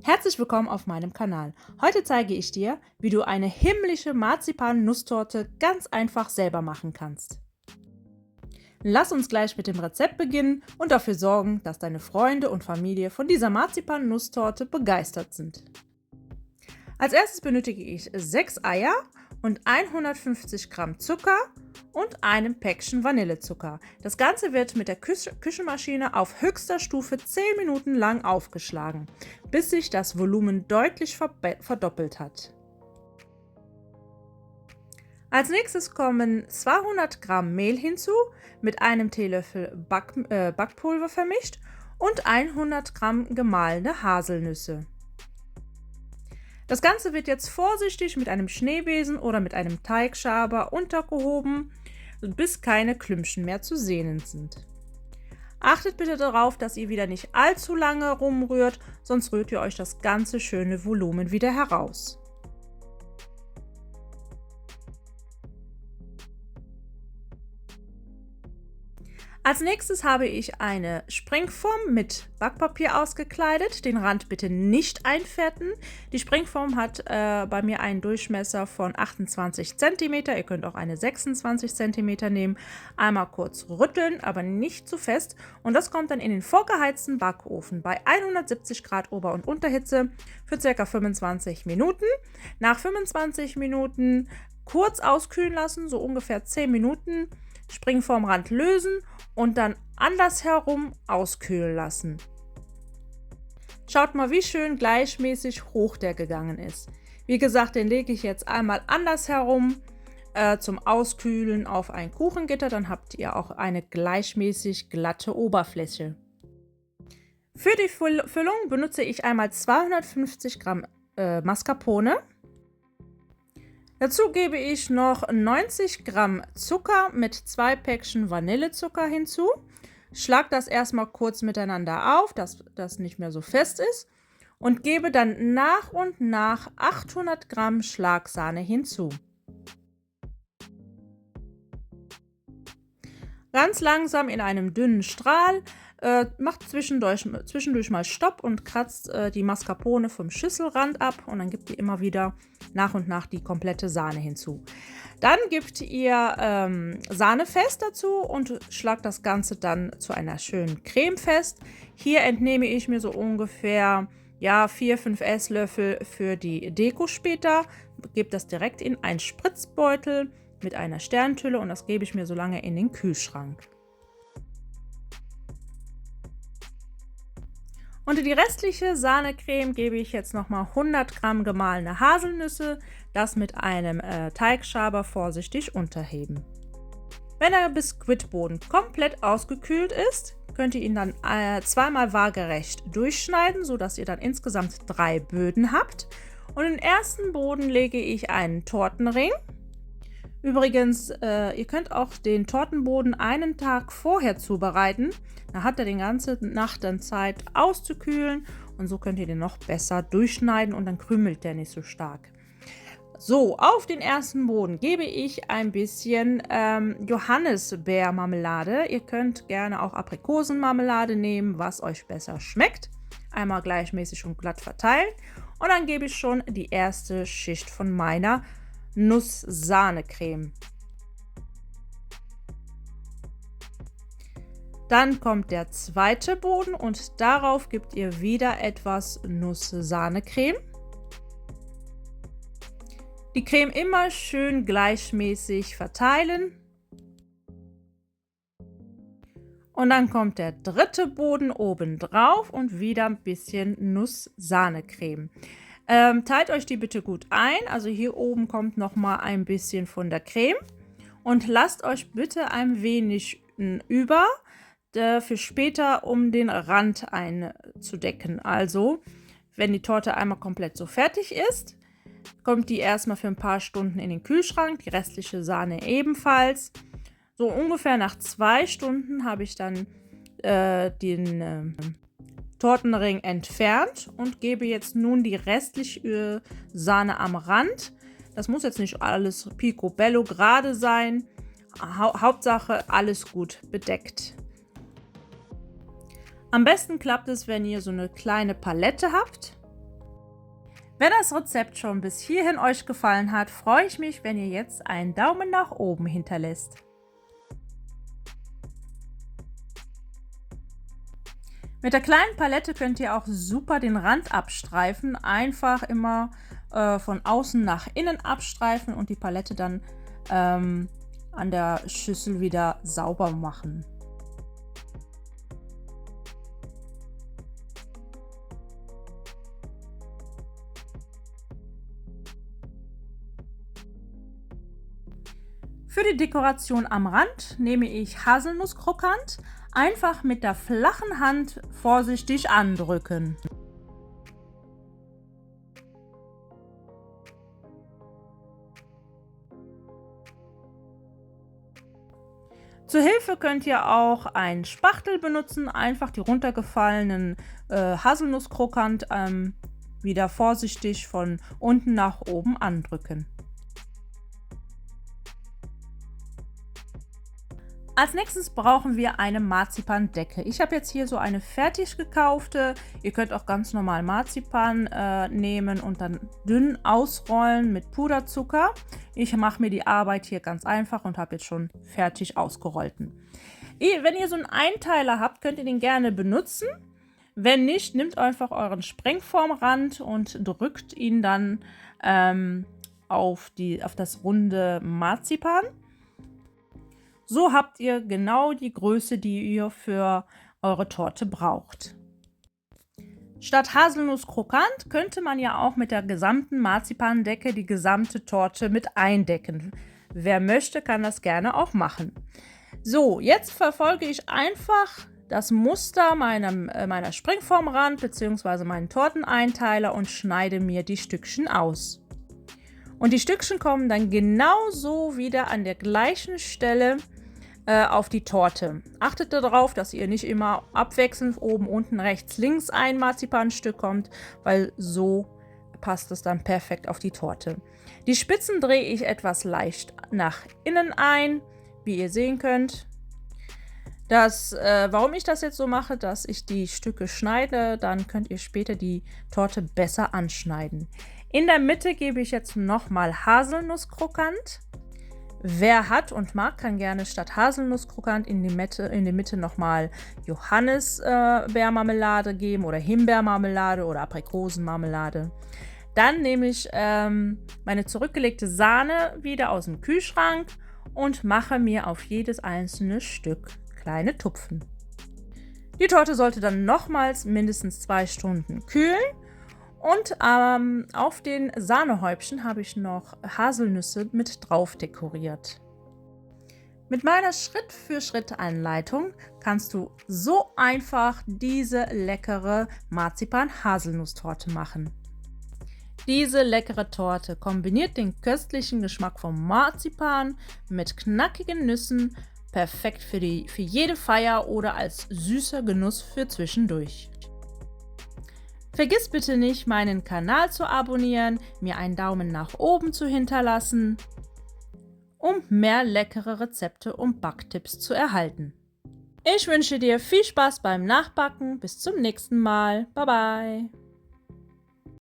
Herzlich willkommen auf meinem Kanal. Heute zeige ich dir, wie du eine himmlische Marzipan-Nusstorte ganz einfach selber machen kannst. Lass uns gleich mit dem Rezept beginnen und dafür sorgen, dass deine Freunde und Familie von dieser Marzipan-Nusstorte begeistert sind. Als erstes benötige ich 6 Eier und 150 Gramm Zucker und einem Päckchen Vanillezucker. Das Ganze wird mit der Küchenmaschine auf höchster Stufe 10 Minuten lang aufgeschlagen, bis sich das Volumen deutlich verdoppelt hat. Als nächstes kommen 200 Gramm Mehl hinzu, mit einem Teelöffel Backpulver vermischt und 100 Gramm gemahlene Haselnüsse. Das Ganze wird jetzt vorsichtig mit einem Schneebesen oder mit einem Teigschaber untergehoben, bis keine Klümpchen mehr zu sehen sind. Achtet bitte darauf, dass ihr wieder nicht allzu lange rumrührt, sonst rührt ihr euch das ganze schöne Volumen wieder heraus. Als nächstes habe ich eine Springform mit Backpapier ausgekleidet. Den Rand bitte nicht einfetten. Die Springform hat bei mir einen Durchmesser von 28 cm. Ihr könnt auch eine 26 cm nehmen. Einmal kurz rütteln, aber nicht zu fest. Und das kommt dann in den vorgeheizten Backofen bei 170 Grad Ober- und Unterhitze für ca. 25 Minuten. Nach 25 Minuten kurz auskühlen lassen, so ungefähr 10 Minuten. Springformrand lösen und dann andersherum auskühlen lassen. Schaut mal, wie schön gleichmäßig hoch der gegangen ist. Wie gesagt, den lege ich jetzt einmal andersherum zum Auskühlen auf ein Kuchengitter, dann habt ihr auch eine gleichmäßig glatte Oberfläche. Für die Füllung benutze ich einmal 250 Gramm Mascarpone. Dazu gebe ich noch 90 Gramm Zucker mit 2 Päckchen Vanillezucker hinzu. Schlag das erstmal kurz miteinander auf, dass das nicht mehr so fest ist. Und gebe dann nach und nach 800 Gramm Schlagsahne hinzu. Ganz langsam in einem dünnen Strahl. Macht zwischendurch mal Stopp und kratzt die Mascarpone vom Schüsselrand ab und dann gebt ihr immer wieder nach und nach die komplette Sahne hinzu. Dann gebt ihr Sahnefest dazu und schlagt das Ganze dann zu einer schönen Creme fest. Hier entnehme ich mir so ungefähr 4-5 Esslöffel für die Deko später. Gebe das direkt in einen Spritzbeutel mit einer Sterntülle und das gebe ich mir so lange in den Kühlschrank. Unter die restliche Sahnecreme gebe ich jetzt nochmal 100 Gramm gemahlene Haselnüsse, das mit einem Teigschaber vorsichtig unterheben. Wenn der Biskuitboden komplett ausgekühlt ist, könnt ihr ihn dann zweimal waagerecht durchschneiden, sodass ihr dann insgesamt 3 Böden habt. Und im ersten Boden lege ich einen Tortenring. Übrigens, ihr könnt auch den Tortenboden einen Tag vorher zubereiten. Da hat er die ganze Nacht dann Zeit auszukühlen und so könnt ihr den noch besser durchschneiden und dann krümelt der nicht so stark. So, auf den ersten Boden gebe ich ein bisschen Johannisbeermarmelade. Ihr könnt gerne auch Aprikosenmarmelade nehmen, was euch besser schmeckt. Einmal gleichmäßig und glatt verteilen und dann gebe ich schon die erste Schicht von meiner Nuss-Sahne-Creme. Dann kommt der zweite Boden und darauf gebt ihr wieder etwas Nuss-Sahne-Creme. Die Creme immer schön gleichmäßig verteilen. Und dann kommt der dritte Boden oben drauf und wieder ein bisschen Nuss-Sahne-Creme. Teilt euch die bitte gut ein, also hier oben kommt noch mal ein bisschen von der Creme und lasst euch bitte ein wenig über für später, um den Rand einzudecken. Also, wenn die Torte einmal komplett so fertig ist, kommt die erstmal für ein paar Stunden in den Kühlschrank, die restliche Sahne ebenfalls. So ungefähr nach 2 Stunden habe ich dann den Tortenring entfernt und gebe jetzt nun die restliche Sahne am Rand. Das muss jetzt nicht alles picobello gerade sein. Hauptsache alles gut bedeckt. Am besten klappt es, wenn ihr so eine kleine Palette habt. Wenn das Rezept schon bis hierhin euch gefallen hat, freue ich mich, wenn ihr jetzt einen Daumen nach oben hinterlässt. Mit der kleinen Palette könnt ihr auch super den Rand abstreifen. Einfach immer von außen nach innen abstreifen und die Palette dann an der Schüssel wieder sauber machen. Für die Dekoration am Rand nehme ich Haselnusskrokant. Einfach mit der flachen Hand vorsichtig andrücken. Zur Hilfe könnt ihr auch einen Spachtel benutzen, einfach die runtergefallenen Haselnusskrokant wieder vorsichtig von unten nach oben andrücken. Als nächstes brauchen wir eine Marzipandecke. Ich habe jetzt hier so eine fertig gekaufte. Ihr könnt auch ganz normal Marzipan nehmen und dann dünn ausrollen mit Puderzucker. Ich mache mir die Arbeit hier ganz einfach und habe jetzt schon fertig ausgerollten. Wenn ihr so einen Einteiler habt, könnt ihr den gerne benutzen. Wenn nicht, nehmt einfach euren Sprengformrand und drückt ihn dann auf das runde Marzipan. So habt ihr genau die Größe, die ihr für eure Torte braucht. Statt Haselnusskrokant könnte man ja auch mit der gesamten Marzipandecke die gesamte Torte mit eindecken. Wer möchte, kann das gerne auch machen. So, jetzt verfolge ich einfach das Muster meiner Springformrand bzw. meinen Torteneinteiler und schneide mir die Stückchen aus. Und die Stückchen kommen dann genauso wieder an der gleichen Stelle auf die Torte. Achtet darauf, dass ihr nicht immer abwechselnd oben, unten, rechts, links ein Marzipanstück kommt, weil so passt es dann perfekt auf die Torte. Die Spitzen drehe ich etwas leicht nach innen ein, wie ihr sehen könnt. Warum ich das jetzt so mache, dass ich die Stücke schneide, dann könnt ihr später die Torte besser anschneiden. In der Mitte gebe ich jetzt nochmal Haselnusskrokant. Wer hat und mag, kann gerne statt Haselnusskrokant in die Mitte nochmal Johannisbeermarmelade geben oder Himbeermarmelade oder Aprikosenmarmelade. Dann nehme ich meine zurückgelegte Sahne wieder aus dem Kühlschrank und mache mir auf jedes einzelne Stück kleine Tupfen. Die Torte sollte dann nochmals mindestens 2 Stunden kühlen. Und auf den Sahnehäubchen habe ich noch Haselnüsse mit drauf dekoriert. Mit meiner Schritt-für-Schritt-Anleitung kannst du so einfach diese leckere Marzipan-Haselnusstorte machen. Diese leckere Torte kombiniert den köstlichen Geschmack vom Marzipan mit knackigen Nüssen, perfekt für jede Feier oder als süßer Genuss für zwischendurch. Vergiss bitte nicht, meinen Kanal zu abonnieren, mir einen Daumen nach oben zu hinterlassen, um mehr leckere Rezepte und Backtipps zu erhalten. Ich wünsche dir viel Spaß beim Nachbacken. Bis zum nächsten Mal. Bye bye.